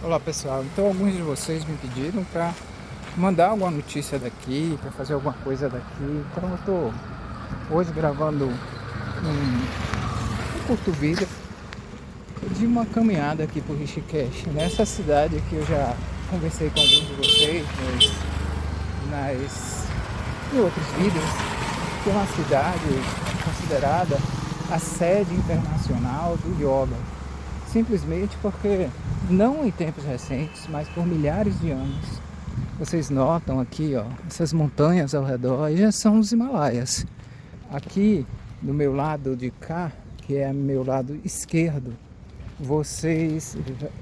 Olá pessoal, então alguns de vocês me pediram para mandar alguma notícia daqui, para fazer alguma coisa daqui, então eu estou hoje gravando um curto vídeo de uma caminhada aqui por Rishikesh, nessa cidade que eu já conversei com alguns de vocês em outros vídeos, que é uma cidade considerada a sede internacional do yoga, simplesmente porque não em tempos recentes, mas por milhares de anos. Vocês notam aqui, ó, essas montanhas ao redor, já são os Himalaias. Aqui, do meu lado de cá, que é meu lado esquerdo, vocês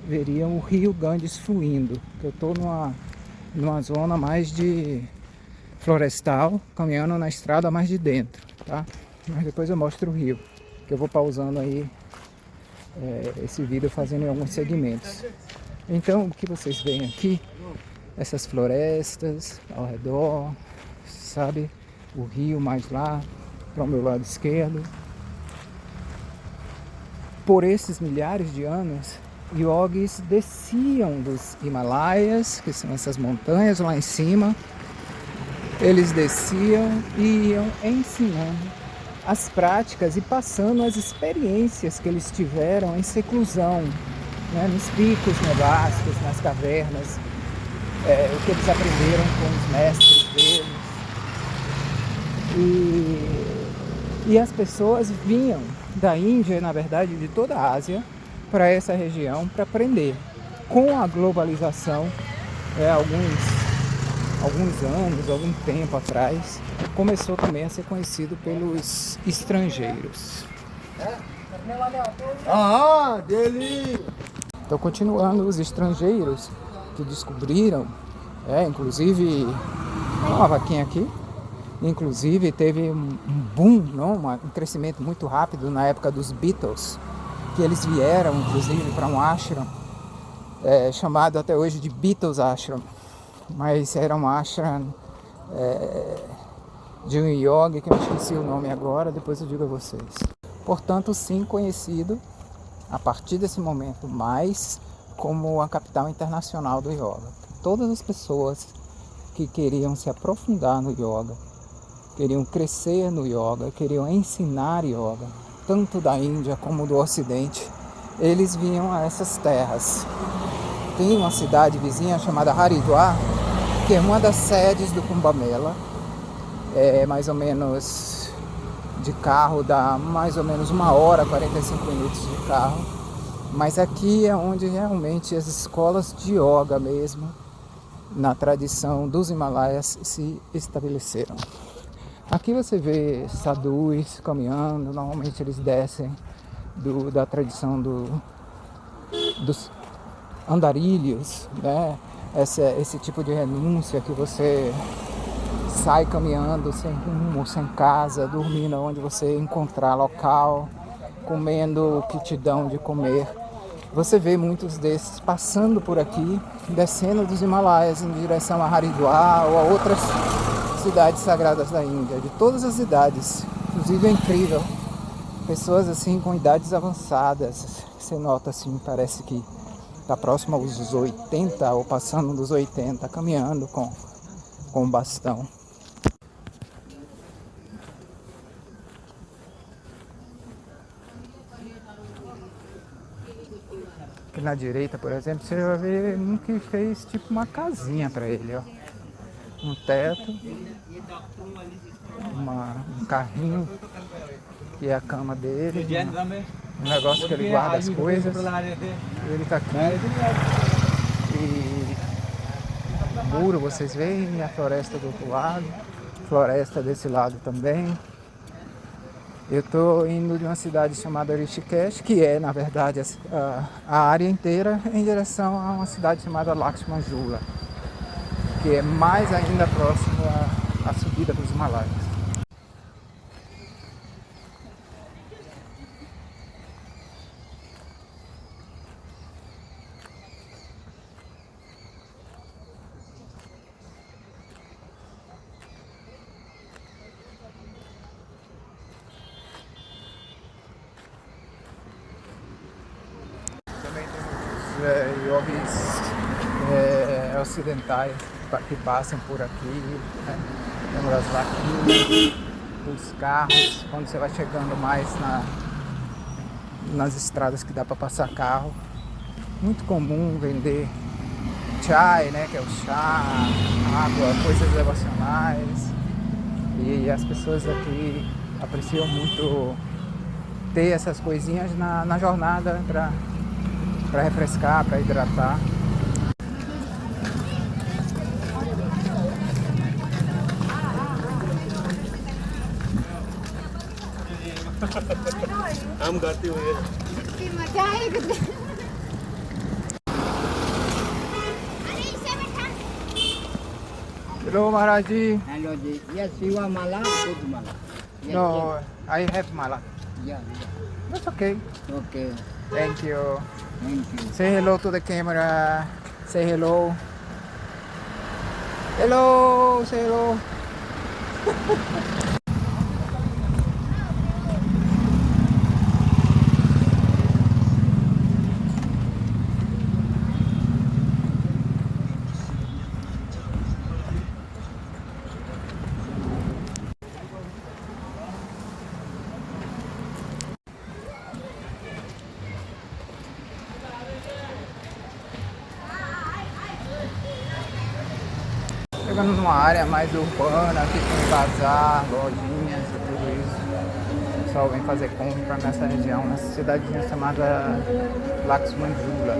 veriam o rio Ganges fluindo. Eu estou numa zona mais de florestal, caminhando na estrada mais de dentro, tá? Mas depois eu mostro o rio, que eu vou pausando aí esse vídeo fazendo em alguns segmentos. Então, o que vocês veem aqui, essas florestas ao redor, sabe? O rio mais lá, para o meu lado esquerdo. Por esses milhares de anos, yogis desciam dos Himalaias, que são essas montanhas lá em cima. Eles desciam e iam ensinando as práticas e passando as experiências que eles tiveram em seclusão, né, nos picos nevásticos, nas cavernas, o que eles aprenderam com os mestres deles. E as pessoas vinham da Índia, na verdade de toda a Ásia, para essa região para aprender. Com a globalização, alguns anos, algum tempo atrás, começou também a ser conhecido pelos estrangeiros. Dele! Então, continuando, os estrangeiros que descobriram, inclusive, uma vaquinha aqui, inclusive teve um boom, não? Um crescimento muito rápido na época dos Beatles, que eles vieram, inclusive, para um ashram, chamado até hoje de Beatles Ashram, mas era um ashram de um yoga que eu esqueci o nome agora, depois eu digo a vocês. Portanto, sim, conhecido a partir desse momento mais como a capital internacional do yoga. Todas as pessoas que queriam se aprofundar no yoga, queriam crescer no yoga, queriam ensinar yoga, tanto da Índia como do Ocidente, eles vinham a essas terras. Tem uma cidade vizinha chamada Haridwar, que é uma das sedes do Kumbh Mela. Mais ou menos de carro, dá mais ou menos 1 hora, 45 minutos de carro. Mas aqui é onde realmente as escolas de yoga mesmo, na tradição dos Himalaias, se estabeleceram. Aqui você vê sadhus caminhando, normalmente eles descem da tradição dos andarilhos, né? Esse tipo de renúncia que você sai caminhando sem rumo, sem casa, dormindo onde você encontrar local, comendo o que te dão de comer. Você vê muitos desses passando por aqui, descendo dos Himalaias em direção a Haridwar ou a outras cidades sagradas da Índia, de todas as idades. Inclusive é incrível, pessoas assim com idades avançadas, você nota assim, parece que está próximo aos 80 ou passando dos 80, caminhando com o bastão. Aqui na direita, por exemplo, você vai ver um que fez tipo uma casinha para ele, ó. Um teto, um carrinho, que é a cama dele, um negócio que ele guarda as coisas. Ele tá aqui. E o muro, vocês veem, e a floresta do outro lado, floresta desse lado também. Eu estou indo de uma cidade chamada Rishikesh, que é, na verdade, a área inteira, em direção a uma cidade chamada Lakshmanjula, que é mais ainda próximo à subida dos Himalaias. Também temos yogis ocidentais que passam por aqui, né? Temos as vaquinhas, os carros, quando você vai chegando mais nas estradas que dá para passar carro. Muito comum vender chai, né, que é o chá, água, coisas devocionais. E as pessoas aqui apreciam muito ter essas coisinhas na jornada para refrescar, para hidratar. हम करते हुए मजा आएगा Hello, Maharaji. Hello, Ji. Yes, you are Mala, good Mala. Yes, No, I have mala. yes. That's okay. Yeah. Okay, Thank you. thank you. Say hello to the camera. Say hello. Hello, say hello. Chegando numa área mais urbana, aqui com bazar, lojinhas e tudo isso. O pessoal vem fazer compra nessa região, nessa cidadezinha chamada Laxmanjula.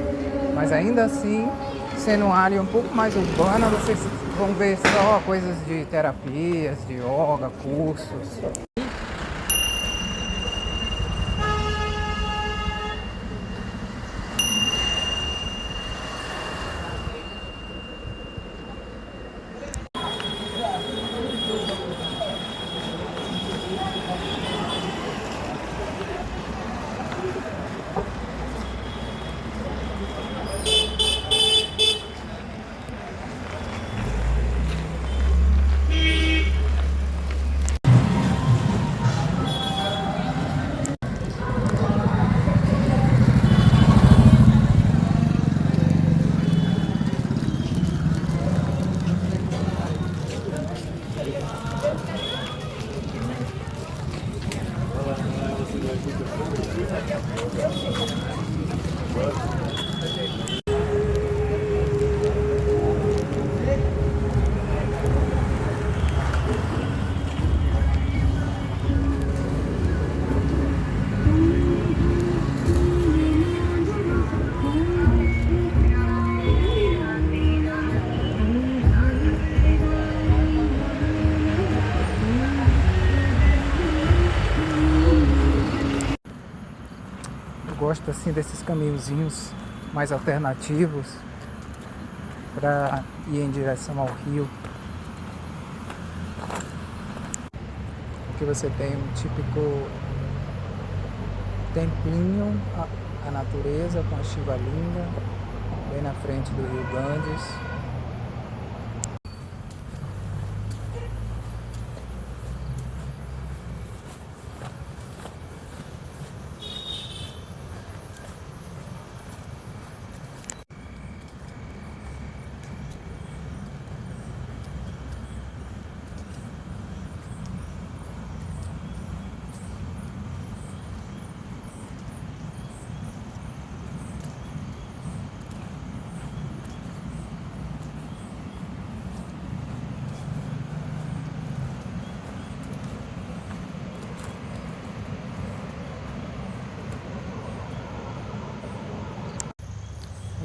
Mas ainda assim, sendo uma área um pouco mais urbana, vocês vão ver só coisas de terapias, de yoga, cursos. Gosto assim desses caminhozinhos mais alternativos para ir em direção ao rio. Aqui você tem um típico templinho à natureza com a Shiva Linga bem na frente do rio Ganges.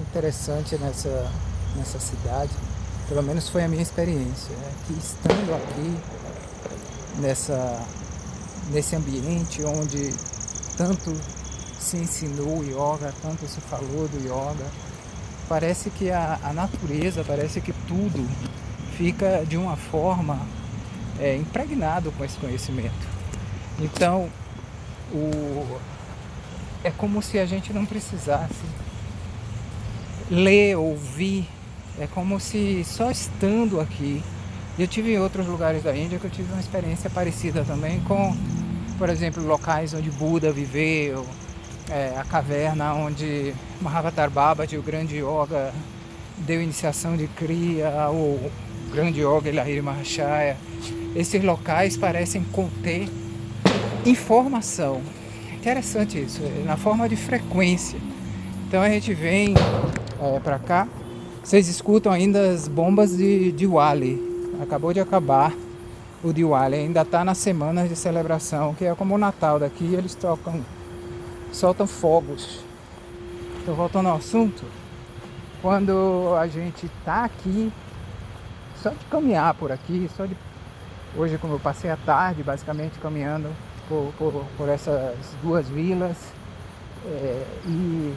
Interessante nessa cidade, pelo menos foi a minha experiência, que estando aqui nesse ambiente onde tanto se ensinou o yoga, tanto se falou do yoga, parece que a natureza, parece que tudo fica de uma forma impregnado com esse conhecimento. Então é como se a gente não precisasse ler, ouvir, é como se só estando aqui. Eu tive em outros lugares da Índia que eu tive uma experiência parecida também com, por exemplo, locais onde Buda viveu, a caverna onde Mahavatar Babaji, o grande yoga, deu iniciação de Kriya, o grande yoga Lahiri Mahashaya. Esses locais parecem conter informação. Interessante isso, na forma de frequência. Então a gente vem para cá. Vocês escutam ainda as bombas de Diwali. Acabou de acabar o Diwali, ainda está nas semanas de celebração, que é como o Natal daqui, eles soltam fogos. Então, voltando ao assunto, quando a gente está aqui, só de caminhar por aqui, hoje, como eu passei a tarde basicamente caminhando por essas duas vilas, e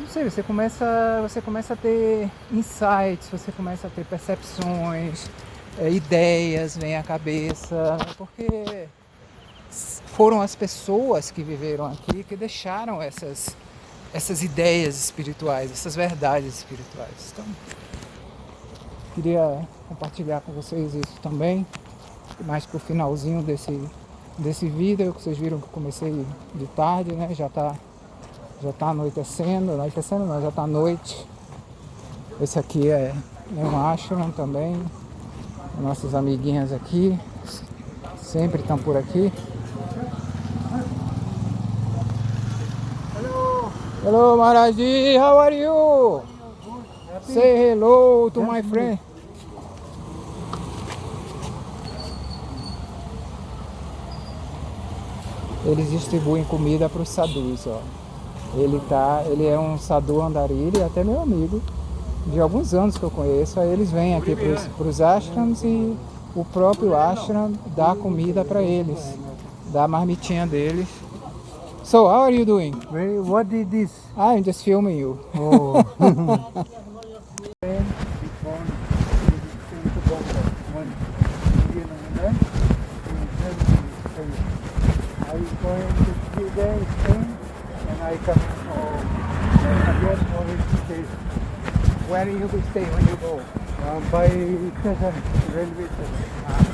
não sei, você começa a ter insights, você começa a ter percepções, ideias vêm à cabeça, porque foram as pessoas que viveram aqui que deixaram essas ideias espirituais, essas verdades espirituais. Então, queria compartilhar com vocês isso também, mais pro finalzinho desse vídeo, que vocês viram que eu comecei de tarde, né? Já tá anoitecendo não, já tá noite. Esse aqui é um ashram também. Nossas amiguinhas aqui sempre estão por aqui. Hello Maharaji, how are you? Say hello to my friend. Eles distribuem comida para os sadhus, ó. Ele é um sadhu andarilho, até meu amigo, de alguns anos que eu conheço. Aí eles vêm aqui para os ashrams e o próprio ashram dá comida para eles, dá a marmitinha deles. So, how are you doing? What is this? I'm just filming you. Oh. I going to 3 days Spain and I come home again for stay. Where do you stay when you go? By station, railway station.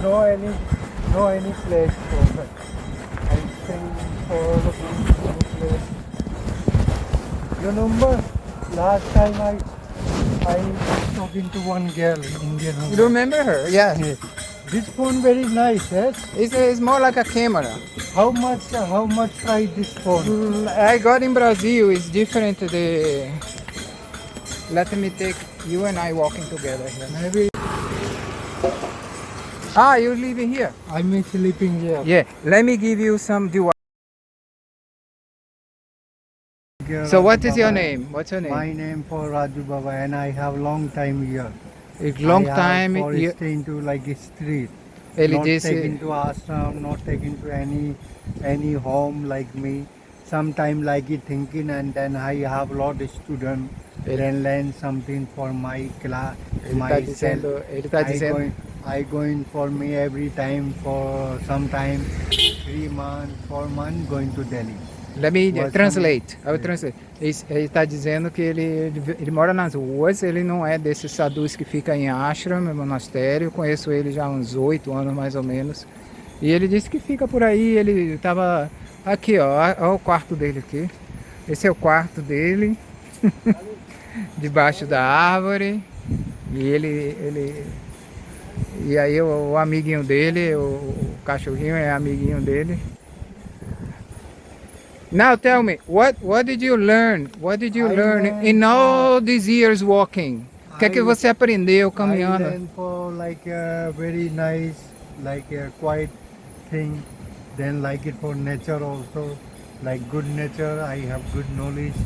No any place for that. I stay for the place. You remember last time I talking to one girl, Indian woman. You remember her? Yes. Yes. This phone very nice, yes? It's more like a camera. How much price this phone? I got in Brazil. It's different. Let me take you and I walking together here. Maybe You're living here? I'm sleeping here. Yeah. Let me give you some Diwali. So what is your name? What's your name? My name for Raju Baba and I have long time here. It's long I time. have for staying to like street. Ele Not disse. taken to ashram, not taken to any home like me. Sometime like it thinking and then I have lot of student. Then learn something for my class. Ele tá dizendo. I going for me every time for sometime 3 months, 4 months going to Delhi. Let me translate. I will translate. Ele está dizendo que ele mora nas ruas, ele não é desses sadhus que fica em ashram, no monastério. Conheço ele já há uns 8 anos mais ou menos. E ele disse que fica por aí, ele estava aqui, ó o quarto dele aqui. Esse é o quarto dele, debaixo da árvore. E aí o amiguinho dele, o cachorrinho é amiguinho dele. Now tell me, what did you learn? What did you learn in all these years walking? O que é que você aprendeu caminhando? I learn for like a very nice, like a quiet thing. Then like it for nature also, like good nature. I have good knowledge,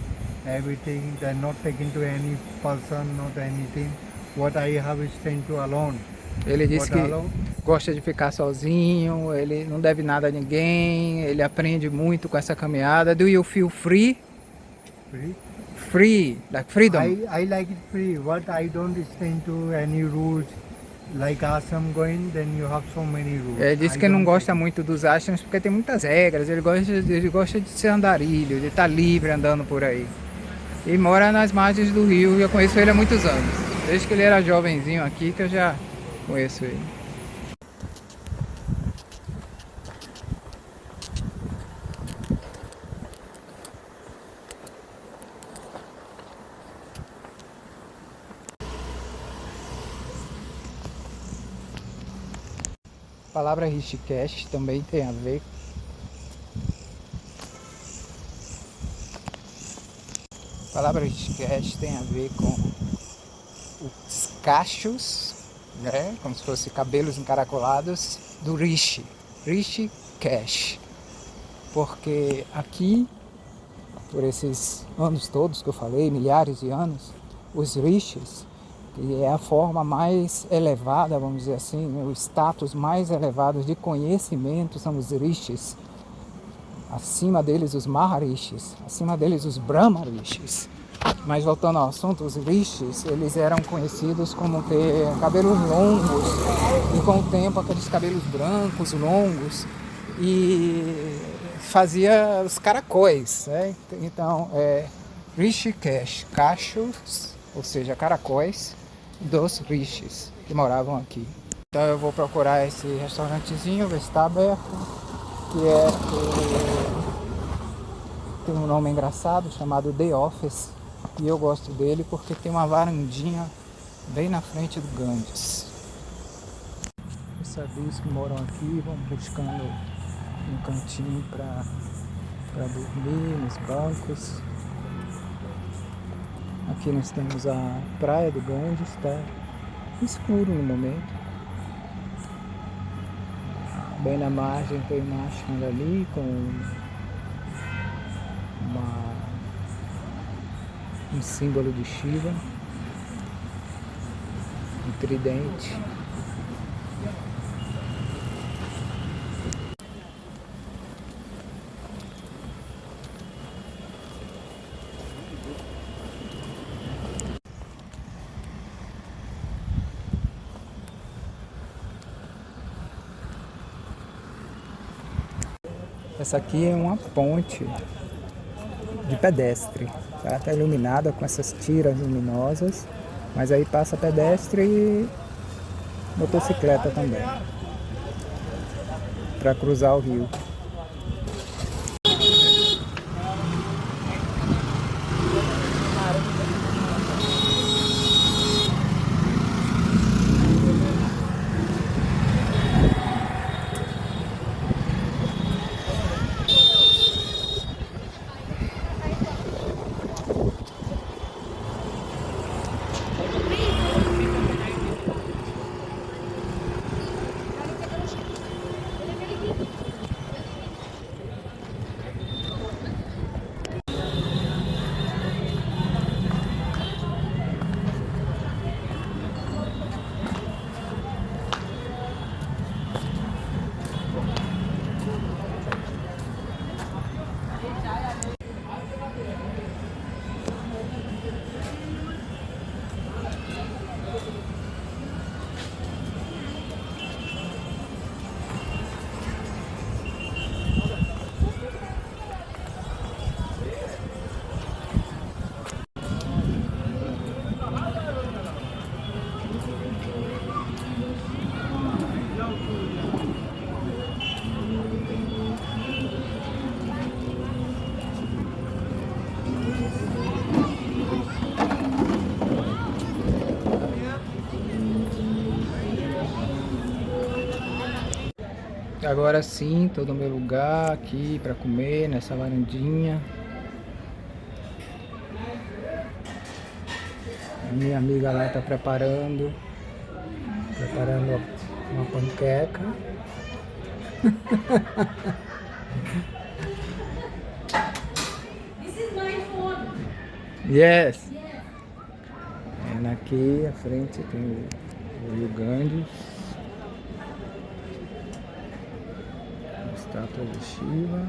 everything. Then not taken to any person, not anything. What I have is staying to alone. Ele disse que gosta de ficar sozinho, ele não deve nada a ninguém, ele aprende muito com essa caminhada. Do you feel free? Free? Free, like freedom. I like it free. What I don't stay to any rules. Like ashram going, then you have so many rules. Ele disse que não gosta muito dos ashrams porque tem muitas regras. Ele gosta de ser andarilho, de estar livre andando por aí. E mora nas margens do rio. Eu conheço ele há muitos anos. Desde que ele era jovenzinho aqui que eu já conheço ele. A palavra Rishikesh também tem a ver. A palavra Rishikesh tem a ver com os cachos, né? Como se fossem cabelos encaracolados do Rishi. Rishikesh. Porque aqui, por esses anos todos que eu falei, milhares de anos, os Rishis, que é a forma mais elevada, vamos dizer assim, o status mais elevado de conhecimento são os Rishis. Acima deles os Maharishis, acima deles os Brahmarishis. Mas voltando ao assunto, os Rishis, eles eram conhecidos como ter cabelos longos, e com o tempo aqueles cabelos brancos, longos, e fazia os caracóis, né? Então, Rishikesh, cachos, ou seja, caracóis dos Rishis que moravam aqui. Então eu vou procurar esse restaurantezinho, ver se está aberto, que tem um nome engraçado chamado The Office, e eu gosto dele porque tem uma varandinha bem na frente do Ganges. Os sabios que moram aqui vão buscando um cantinho para dormir nos bancos. Aqui nós temos a praia do Ganges, está escuro no momento. Bem na margem tem uma ashram ali com um símbolo de Shiva, um tridente. Essa aqui é uma ponte de pedestre, tá? Tá iluminada com essas tiras luminosas, mas aí passa pedestre e motocicleta também, para cruzar o rio. Agora sim, tô no meu lugar aqui para comer, nessa varandinha. A minha amiga lá tá preparando uma panqueca. This is my phone. Yes. Aqui à frente tem o Rio Ganges. Estátua de Shiva.